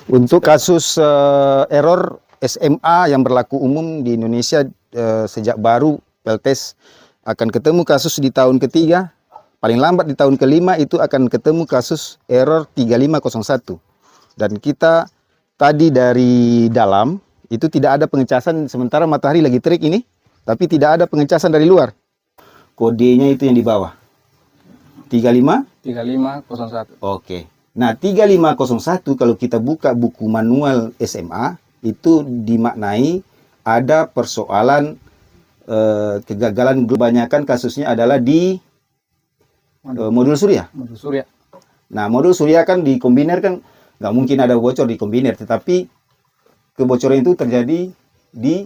Untuk kasus error SMA yang berlaku umum di Indonesia sejak baru Peltes akan ketemu kasus di tahun ketiga, paling lambat di tahun kelima itu akan ketemu kasus error 3501. Dan kita tadi dari dalam itu tidak ada pengecasan sementara matahari lagi terik ini, tapi tidak ada pengecasan dari luar. Kodenya itu yang di bawah. 3501. Oke. Nah, 3501 kalau kita buka buku manual SMA itu dimaknai ada persoalan kegagalan. Kebanyakan kasusnya adalah di modul surya. Modul surya. Nah, modul surya kan di kombiner kan nggak mungkin ada bocor di kombiner, tetapi kebocoran itu terjadi di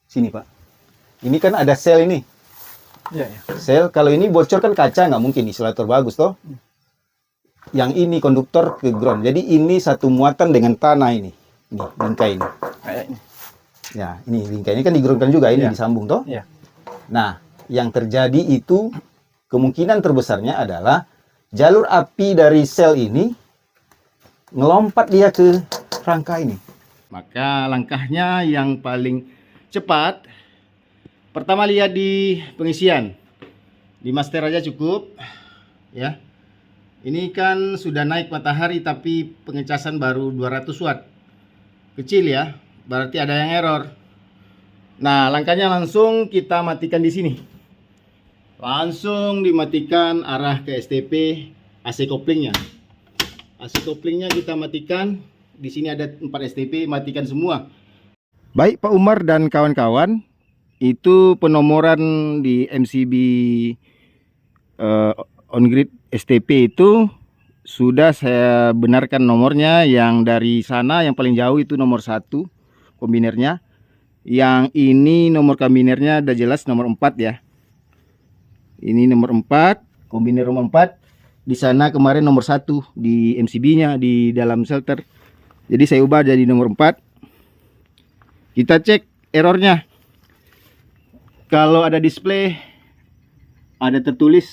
sini, Pak. Ini kan ada sel ini. Iya, ya. Sel, kalau ini bocor kan kaca, nggak mungkin insulator bagus toh. Yang ini konduktor ke ground. Jadi ini satu muatan dengan tanah ini. Ini bingkai ini. Kayak ini. Ya, ini bingkai ini kan digroundkan juga, ini Ya. disambung toh. Iya. Nah, yang terjadi itu kemungkinan terbesarnya adalah jalur api dari sel ini ngelompat dia ke rangka ini. Maka langkahnya yang paling cepat, pertama lihat di pengisian. Di master aja cukup, ya. Ini kan sudah naik matahari tapi pengecasan baru 200 watt. Kecil ya, berarti ada yang error. Nah, langkahnya langsung kita matikan di sini. Langsung dimatikan arah ke STP AC couplingnya. AC couplingnya kita matikan. Di sini ada 4 STP, matikan semua. Baik Pak Umar dan kawan-kawan, itu penomoran di MCB on-grid STP itu sudah saya benarkan nomornya. Yang dari sana yang paling jauh itu nomor 1 kombinernya. Yang ini nomor kombinernya udah jelas nomor 4 ya. Ini nomor 4, kombiner nomor 4. Di sana kemarin nomor 1 di MCB-nya di dalam shelter. Jadi saya ubah jadi nomor 4. Kita cek errornya. Kalau ada display, ada tertulis,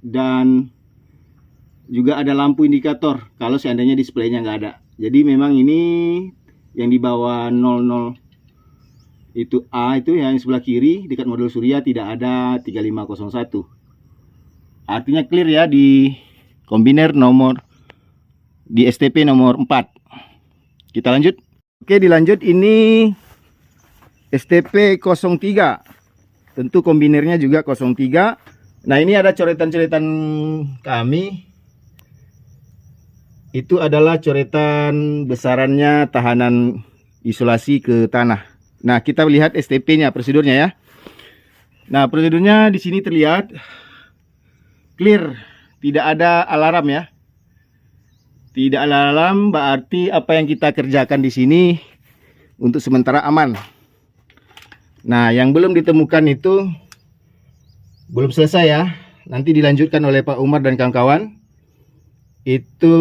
dan juga ada lampu indikator kalau seandainya displaynya nggak ada. Jadi memang ini yang di bawah 00 itu A itu yang sebelah kiri dekat modul surya tidak ada 3501. Artinya clear ya di kombiner nomor di STP nomor 4. Kita lanjut. Oke, dilanjut ini STP 03. Tentu kombinernya juga 03. Nah, ini ada coretan-coretan kami. Itu adalah coretan besarannya tahanan isolasi ke tanah. Nah, kita lihat STP-nya, prosedurnya ya. Nah, prosedurnya di sini terlihat clear, tidak ada alarm ya. Tidak ada alarm, berarti apa yang kita kerjakan di sini untuk sementara aman. Nah, yang belum ditemukan itu belum selesai ya. Nanti dilanjutkan oleh Pak Umar dan kawan-kawan. Itu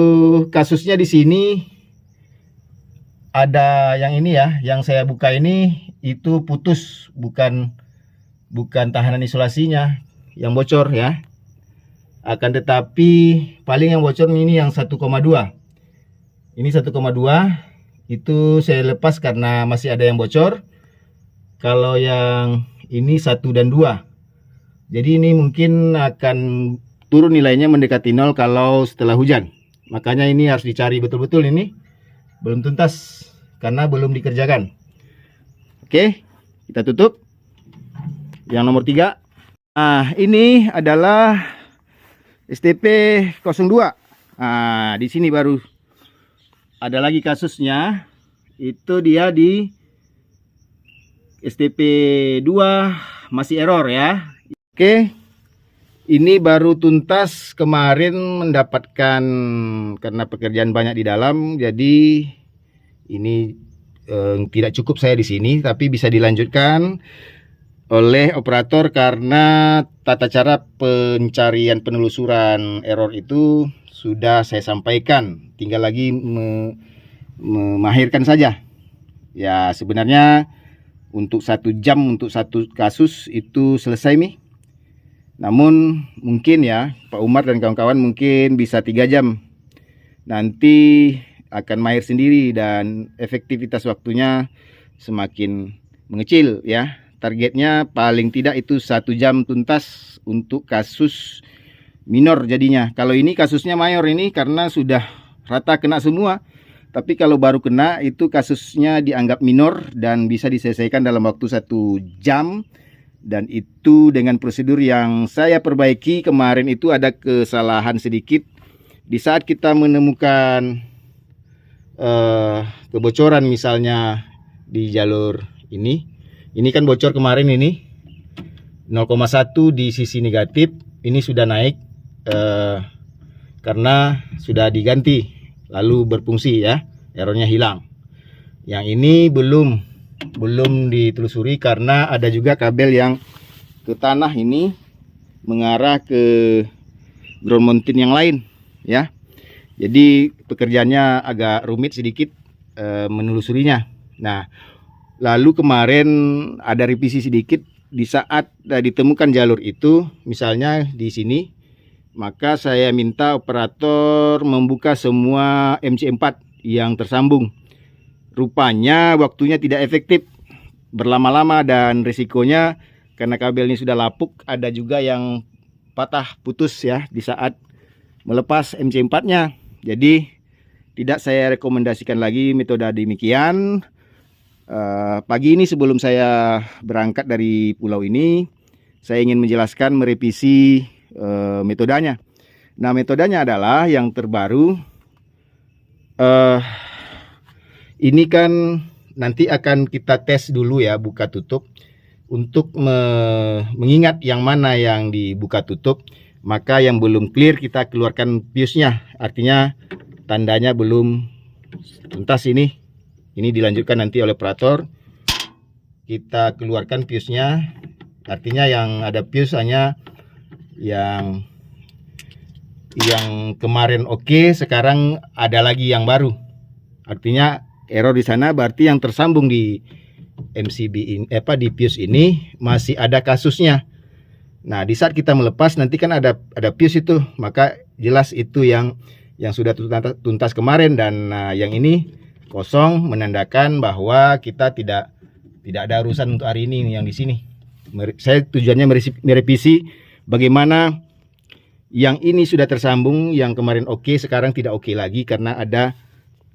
kasusnya di sini ada yang ini ya, yang saya buka ini itu putus, bukan tahanan isolasinya yang bocor ya. Akan tetapi paling yang bocor ini yang 1,2. Ini 1,2 itu saya lepas karena masih ada yang bocor. Kalau yang ini 1 dan 2. Jadi ini mungkin akan turun nilainya mendekati 0 kalau setelah hujan. Makanya ini harus dicari betul-betul, ini belum tuntas karena belum dikerjakan. Oke, kita tutup. Yang nomor 3. Nah, ini adalah STP 02. Nah, di sini baru ada lagi kasusnya. Itu dia di STP 2 masih error ya. Oke. Ini baru tuntas kemarin mendapatkan karena pekerjaan banyak di dalam, jadi ini tidak cukup saya di sini, tapi bisa dilanjutkan oleh operator karena tata cara pencarian penelusuran error itu sudah saya sampaikan. Tinggal lagi memahirkan saja. Ya sebenarnya untuk 1 jam untuk satu kasus itu selesai nih. Namun mungkin ya Pak Umar dan kawan-kawan mungkin bisa 3 jam. Nanti akan mahir sendiri dan efektivitas waktunya semakin mengecil ya. Targetnya paling tidak itu 1 jam tuntas untuk kasus minor jadinya. Kalau ini kasusnya mayor ini karena sudah rata kena semua. Tapi kalau baru kena itu kasusnya dianggap minor dan bisa diselesaikan dalam waktu 1 jam. Dan itu dengan prosedur yang saya perbaiki. Kemarin itu ada kesalahan sedikit di saat kita menemukan kebocoran misalnya di jalur ini kan bocor kemarin ini 0,1 di sisi negatif. Ini sudah naik karena sudah diganti lalu berfungsi ya, errornya hilang. Yang ini belum ditelusuri karena ada juga kabel yang ke tanah ini mengarah ke ground mountain yang lain ya. Jadi pekerjaannya agak rumit sedikit menelusurinya. Nah, lalu kemarin ada revisi sedikit di saat ditemukan jalur itu, misalnya di sini, maka saya minta operator membuka semua MC4 yang tersambung. Rupanya waktunya tidak efektif, berlama-lama dan risikonya karena kabelnya sudah lapuk, ada juga yang patah putus ya di saat melepas MC4-nya. Jadi tidak saya rekomendasikan lagi metode demikian. Pagi ini sebelum saya berangkat dari pulau ini, saya ingin menjelaskan merevisi metodenya. Nah, metodenya adalah yang terbaru. Ini kan nanti akan kita tes dulu ya, buka tutup. Untuk mengingat yang mana yang dibuka tutup, maka yang belum clear kita keluarkan fuse-nya. Artinya tandanya belum tuntas ini. Ini dilanjutkan nanti oleh operator. Kita keluarkan fuse-nya. Artinya yang ada fuse hanya yang kemarin oke, sekarang ada lagi yang baru. Artinya error di sana, berarti yang tersambung di MCB ini, di fuse ini masih ada kasusnya. Nah, di saat kita melepas nanti kan ada fuse itu, maka jelas itu yang sudah tuntas kemarin, dan yang ini kosong menandakan bahwa kita tidak ada urusan untuk hari ini yang di sini. Saya tujuannya merevisi bagaimana yang ini sudah tersambung, yang kemarin oke, sekarang tidak oke lagi karena ada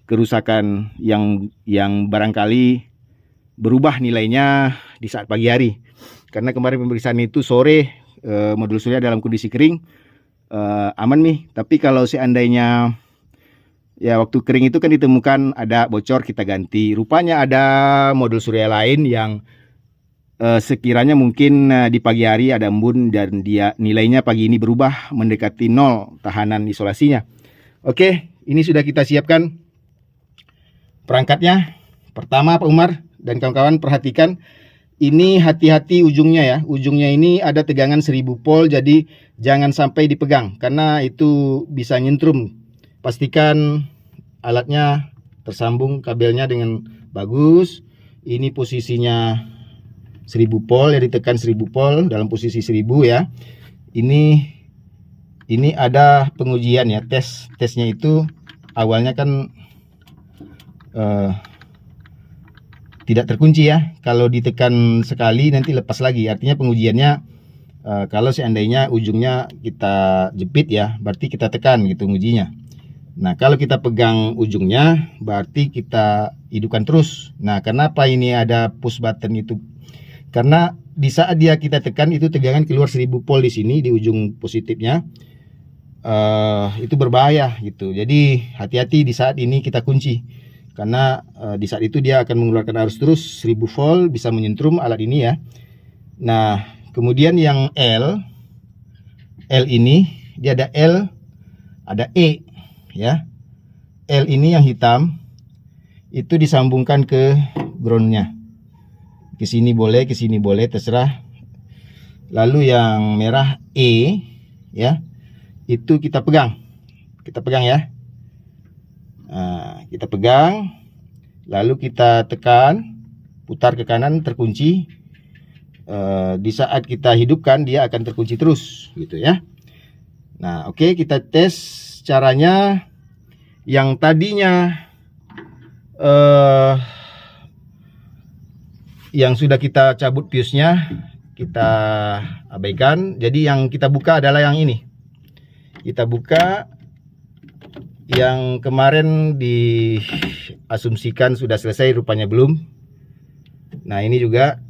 kerusakan yang barangkali berubah nilainya di saat pagi hari. Karena kemarin pemeriksaan itu sore, modul surya dalam kondisi kering, aman nih. Tapi kalau seandainya ya waktu kering itu kan ditemukan ada bocor, kita ganti. Rupanya ada modul surya lain yang sekiranya mungkin di pagi hari ada embun dan dia nilainya pagi ini berubah mendekati 0 tahanan isolasinya. Oke, ini sudah kita siapkan perangkatnya. Pertama Pak Umar dan kawan-kawan perhatikan, ini hati-hati ujungnya ya. Ujungnya ini ada tegangan 1000 volt, jadi jangan sampai dipegang karena itu bisa nyentrum. Pastikan alatnya tersambung kabelnya dengan bagus. Ini posisinya 1000 volt, ya ditekan 1000 volt dalam posisi 1000 ya. Ini ada pengujian ya, tesnya itu awalnya kan tidak terkunci ya. Kalau ditekan sekali nanti lepas lagi. Artinya pengujiannya kalau seandainya ujungnya kita jepit ya, berarti kita tekan gitu ngujinya. Nah, kalau kita pegang ujungnya berarti kita hidupkan terus. Nah, kenapa ini ada push button itu? Karena di saat kita tekan itu tegangan keluar 1000 volt di sini di ujung positifnya. Itu berbahaya gitu. Jadi hati-hati di saat ini kita kunci. Karena di saat itu dia akan mengeluarkan arus terus 1000 volt, bisa menyentrum alat ini ya. Nah, kemudian yang L ini dia ada L, ada E ya. L ini yang hitam itu disambungkan ke groundnya. Ke sini boleh, terserah. Lalu yang merah E ya, itu kita pegang ya. Nah, kita pegang, lalu kita tekan, putar ke kanan, terkunci. Di saat kita hidupkan dia akan terkunci terus gitu ya. Nah, oke, kita tes caranya. Yang tadinya yang sudah kita cabut fuse-nya kita abaikan. Jadi yang kita buka adalah yang ini. Kita buka yang kemarin diasumsikan sudah selesai, rupanya belum. Nah ini juga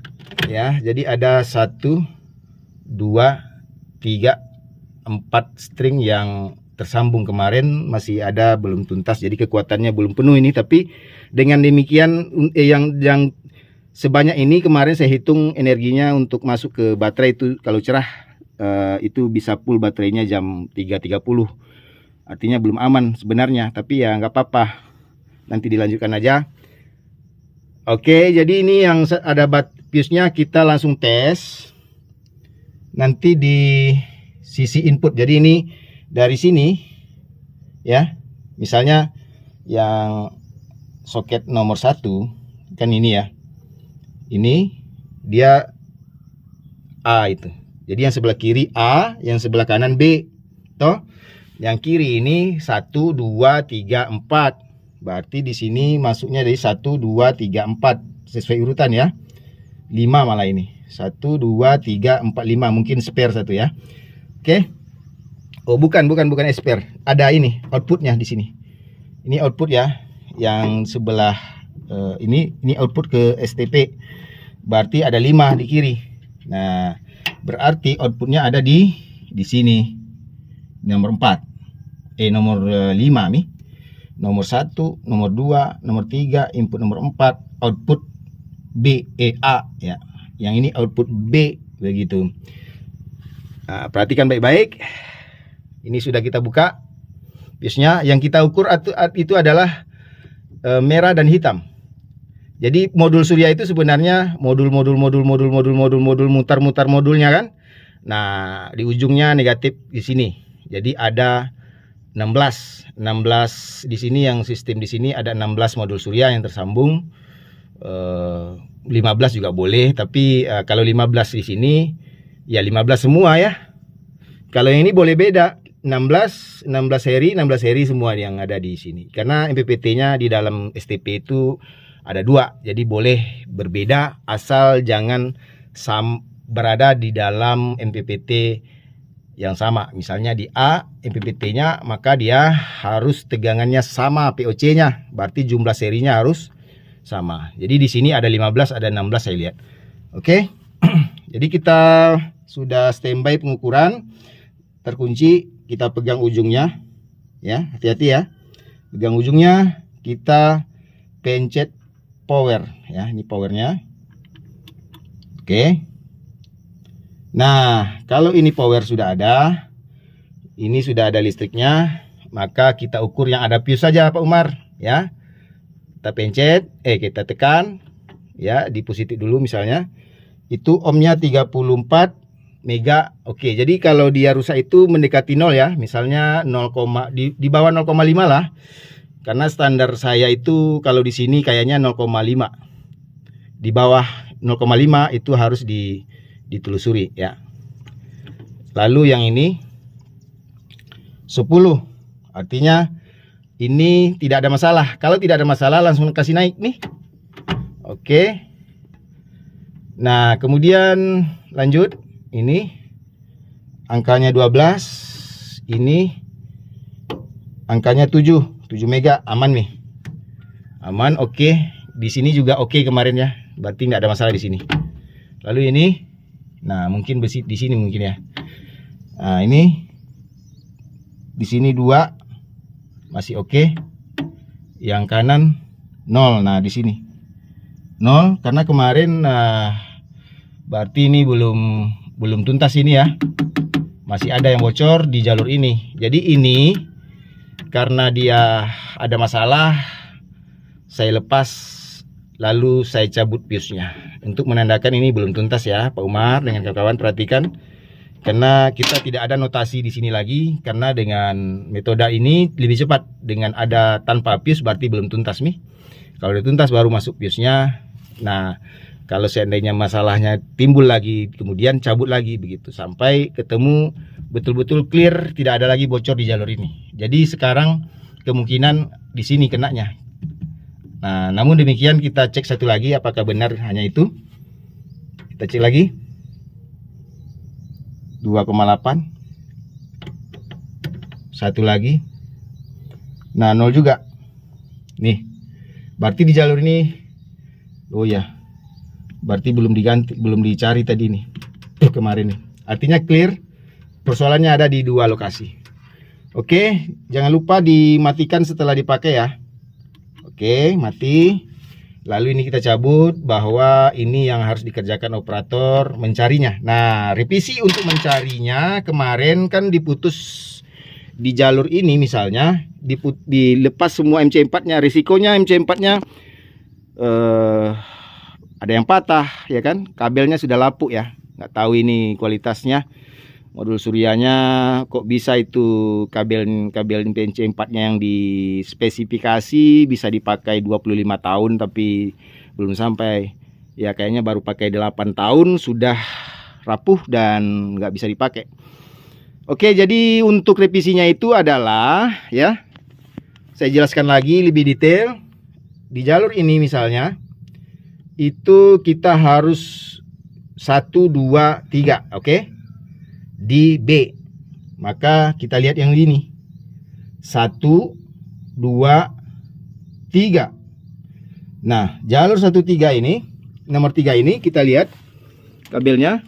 ya, jadi ada 1, 2, 3, 4 string yang tersambung kemarin, masih ada belum tuntas, jadi kekuatannya belum penuh ini. Tapi dengan demikian yang sebanyak ini kemarin saya hitung energinya untuk masuk ke baterai itu kalau cerah itu bisa full baterainya jam 3.30. Artinya belum aman sebenarnya, tapi ya nggak apa-apa, nanti dilanjutkan aja. Oke, jadi ini yang ada fuse-nya kita langsung tes. Nanti di sisi input, jadi ini dari sini ya, misalnya yang soket nomor 1 kan ini ya, ini dia A itu, jadi yang sebelah kiri A, yang sebelah kanan B toh. Yang kiri ini 1, 2, 3, 4, berarti di sini masuknya dari 1, 2, 3, 4 sesuai urutan ya, 5 malah ini 1, 2, 3, 4, 5, mungkin spare 1 ya. Oke. Oh bukan spare, ada ini outputnya di sini. Ini output ya, yang sebelah ini output ke STP, berarti ada 5 di kiri. Nah berarti outputnya ada di sini nomor 4, nomor 5 nih, nomor 1, nomor 2, nomor 3, input nomor 4, output B, A ya. Yang ini output B begitu. Nah, perhatikan baik-baik. Ini sudah kita buka fuse-nya. Yang kita ukur itu adalah merah dan hitam. Jadi modul surya itu sebenarnya modul mutar-mutar modulnya kan. Nah, di ujungnya negatif di sini. Jadi ada 16 di sini, yang sistem di sini ada 16 modul surya yang tersambung. 15 juga boleh, tapi kalau 15 di sini ya 15 semua ya. Kalau yang ini boleh beda, 16 seri semua yang ada di sini. Karena MPPT-nya di dalam STP itu ada 2, jadi boleh berbeda asal jangan berada di dalam MPPT yang sama. Misalnya di A MPPT-nya, maka dia harus tegangannya sama POC-nya, berarti jumlah serinya harus sama. Jadi di sini ada 15, ada 16 saya lihat. Oke. Jadi kita sudah standby pengukuran, terkunci, kita pegang ujungnya ya, hati-hati ya. Pegang ujungnya, kita pencet power ya, ini powernya. Oke. Nah, kalau ini power sudah ada, ini sudah ada listriknya, maka kita ukur yang ada fuse saja Pak Umar ya. Kita pencet, kita tekan ya, di positif dulu misalnya. Itu ohmnya 34 mega. Oke, jadi kalau dia rusak itu mendekati 0 ya, misalnya 0, di bawah 0,5 lah. Karena standar saya itu kalau di sini kayaknya 0,5. Di bawah 0,5 itu harus ditelusuri ya. Lalu yang ini 10, artinya ini tidak ada masalah. Kalau tidak ada masalah langsung kasih naik nih. Oke. Nah kemudian lanjut, ini angkanya 12, ini angkanya 7 mega, aman nih, aman. Oke, di sini juga oke kemarin ya, berarti nggak ada masalah di sini. Lalu ini, nah mungkin besi di sini mungkin ya. Nah ini di sini 2 masih oke, yang kanan 0. Nah di sini 0 karena kemarin berarti ini belum tuntas ini ya, masih ada yang bocor di jalur ini. Jadi ini karena dia ada masalah, saya lepas lalu saya cabut fuse-nya untuk menandakan ini belum tuntas ya Pak Umar dengan kawan-kawan. Perhatikan, karena kita tidak ada notasi di sini lagi, karena dengan metode ini lebih cepat. Dengan ada tanpa fuse berarti belum tuntas nih. Kalau udah tuntas baru masuk fuse-nya. Nah kalau seandainya masalahnya timbul lagi, kemudian cabut lagi begitu sampai ketemu betul-betul clear, tidak ada lagi bocor di jalur ini. Jadi sekarang kemungkinan di sini kenanya. Nah, namun demikian kita cek satu lagi apakah benar hanya itu. Kita cek lagi. 2,8. Satu lagi. Nah, 0 juga. Nih. Berarti di jalur ini, oh ya, berarti belum diganti, belum dicari tadi nih. Kemarin nih. Artinya clear. Persoalannya ada di dua lokasi. Oke, jangan lupa dimatikan setelah dipakai ya. Oke, mati. Lalu ini kita cabut bahwa ini yang harus dikerjakan operator mencarinya. Nah, revisi untuk mencarinya kemarin kan diputus di jalur ini misalnya, dilepas semua MC4-nya. Risikonya MC4-nya ada yang patah ya kan, kabelnya sudah lapuk ya. Nggak tahu ini kualitasnya. Modul suryanya kok bisa itu kabel PC4-nya yang dispesifikasi bisa dipakai 25 tahun tapi belum sampai. Ya kayaknya baru pakai 8 tahun sudah rapuh dan nggak bisa dipakai. Oke, jadi untuk revisinya itu adalah ya, saya jelaskan lagi lebih detail. Di jalur ini misalnya itu kita harus 1, 2, 3, oke? Di B, maka kita lihat yang ini 1, 2, 3. Nah, jalur 1, 3 ini, nomor 3 ini kita lihat kabelnya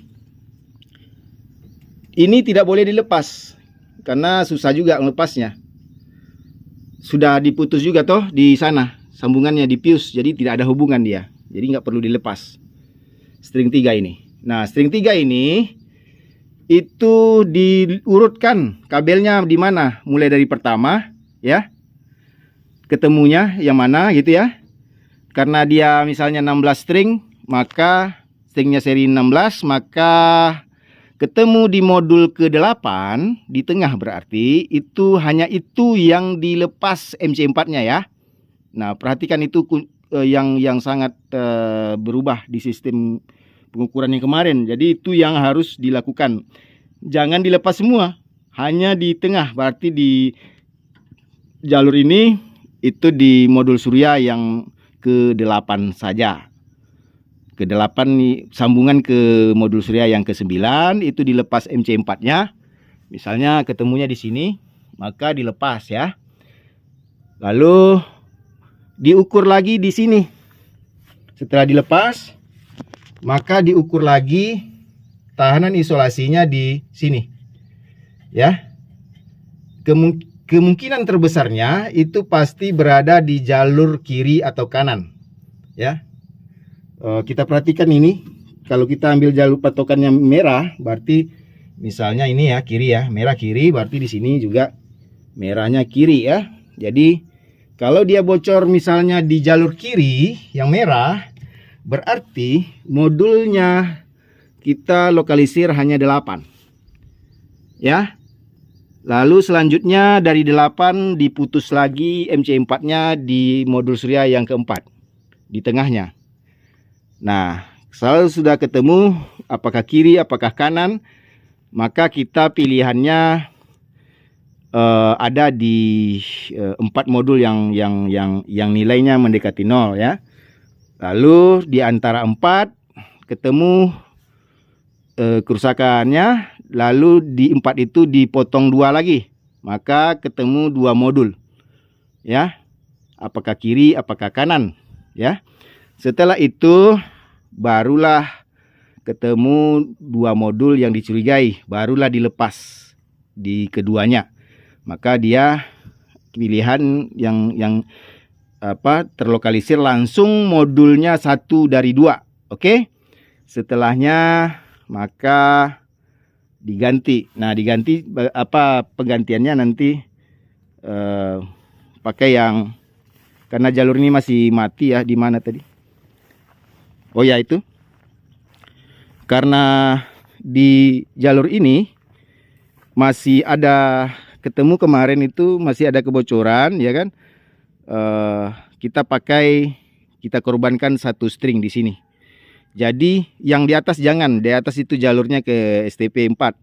ini tidak boleh dilepas karena susah juga melepasnya. Sudah diputus juga toh di sana sambungannya di fuse, jadi tidak ada hubungan dia, jadi nggak perlu dilepas string 3 ini. Nah, string 3 ini itu diurutkan kabelnya di mana, mulai dari pertama ya, ketemunya yang mana gitu ya. Karena dia misalnya 16 string, maka stringnya seri 16, maka ketemu di modul ke-8 di tengah, berarti itu hanya itu yang dilepas MC4-nya ya. Nah, perhatikan itu yang sangat berubah di sistem pengukuran yang kemarin. Jadi itu yang harus dilakukan. Jangan dilepas semua, hanya di tengah. Berarti di jalur ini itu di modul surya yang ke-8 saja. Ke-8 nih, sambungan ke modul surya yang ke-9 itu dilepas MC4-nya. Misalnya ketemunya di sini, maka dilepas ya. Lalu diukur lagi di sini. Setelah dilepas, maka diukur lagi tahanan isolasinya di sini ya. Kemungkinan terbesarnya itu pasti berada di jalur kiri atau kanan ya. Kita perhatikan ini, kalau kita ambil jalur patokannya merah, berarti misalnya ini ya kiri ya, merah kiri, berarti di sini juga merahnya kiri ya. Jadi kalau dia bocor misalnya di jalur kiri yang merah, berarti modulnya kita lokalisir hanya 8 ya. Lalu selanjutnya dari 8 diputus lagi MC4-nya di modul surya yang keempat di tengahnya. Nah, kalau sudah ketemu apakah kiri apakah kanan, maka kita pilihannya ada di 4 modul yang nilainya mendekati 0 ya. Lalu di antara 4 ketemu kerusakannya, lalu di 4 itu dipotong 2 lagi, maka ketemu 2 modul ya, apakah kiri apakah kanan ya. Setelah itu barulah ketemu 2 modul yang dicurigai, barulah dilepas di keduanya, maka dia pilihan yang terlokalisir langsung modulnya 1 dari 2. Oke, setelahnya maka diganti. Nah, diganti penggantiannya nanti pakai yang, karena jalur ini masih mati ya. Di mana tadi? Oh ya, itu karena di jalur ini masih ada ketemu kemarin itu masih ada kebocoran ya kan. Kita korbankan 1 string di sini. Jadi yang di atas jangan, di atas itu jalurnya ke STP 4.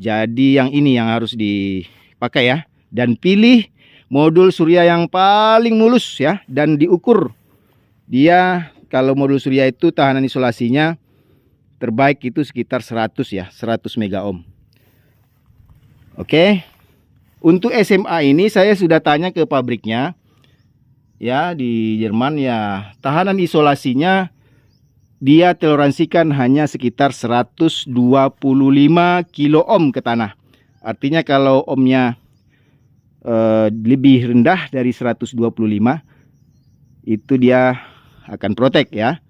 Jadi yang ini yang harus dipakai ya. Dan pilih modul surya yang paling mulus ya, dan diukur Dia kalau modul surya itu tahanan isolasinya terbaik itu sekitar 100 ya, 100 mega ohm. Oke. Untuk SMA ini saya sudah tanya ke pabriknya ya di Jerman ya, tahanan isolasinya dia toleransikan hanya sekitar 125 kilo ohm ke tanah. Artinya kalau ohmnya lebih rendah dari 125 itu dia akan protek ya.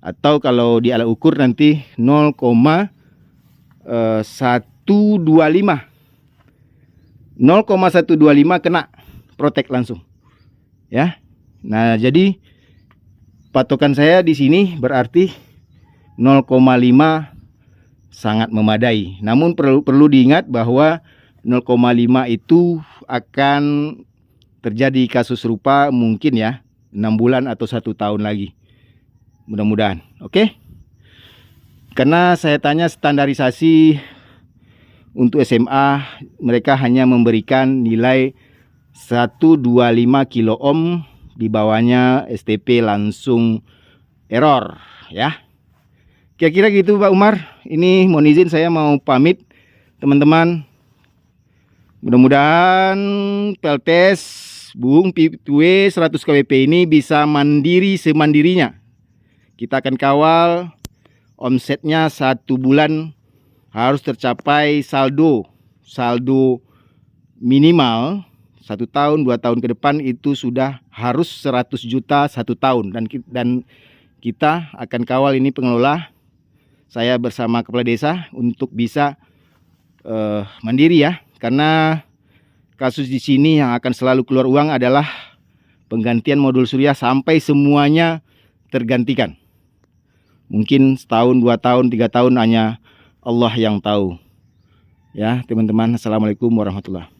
Atau kalau di alat ukur nanti 0,125 kena protek langsung ya. Nah, jadi patokan saya di sini berarti 0,5 sangat memadai. Namun perlu diingat bahwa 0,5 itu akan terjadi kasus serupa mungkin ya 6 bulan atau 1 tahun lagi. Mudah-mudahan. Oke. Karena saya tanya standarisasi untuk SMA, mereka hanya memberikan nilai 125 kilo ohm, di bawahnya STP langsung error ya. Kira-kira gitu Pak Umar. Ini mohon izin saya mau pamit teman-teman. Mudah-mudahan peltes Bung P2W 100 kWp ini bisa mandiri semandirinya. Kita akan kawal omsetnya 1 bulan harus tercapai saldo minimal 1 tahun 2 tahun ke depan itu sudah harus 100 juta 1 tahun, dan kita akan kawal ini pengelola saya bersama kepala desa untuk bisa mandiri ya, karena kasus di sini yang akan selalu keluar uang adalah penggantian modul surya sampai semuanya tergantikan. Mungkin setahun 2 tahun 3 tahun hanya Allah yang tahu. Ya teman-teman, assalamualaikum warahmatullahi wabarakatuh.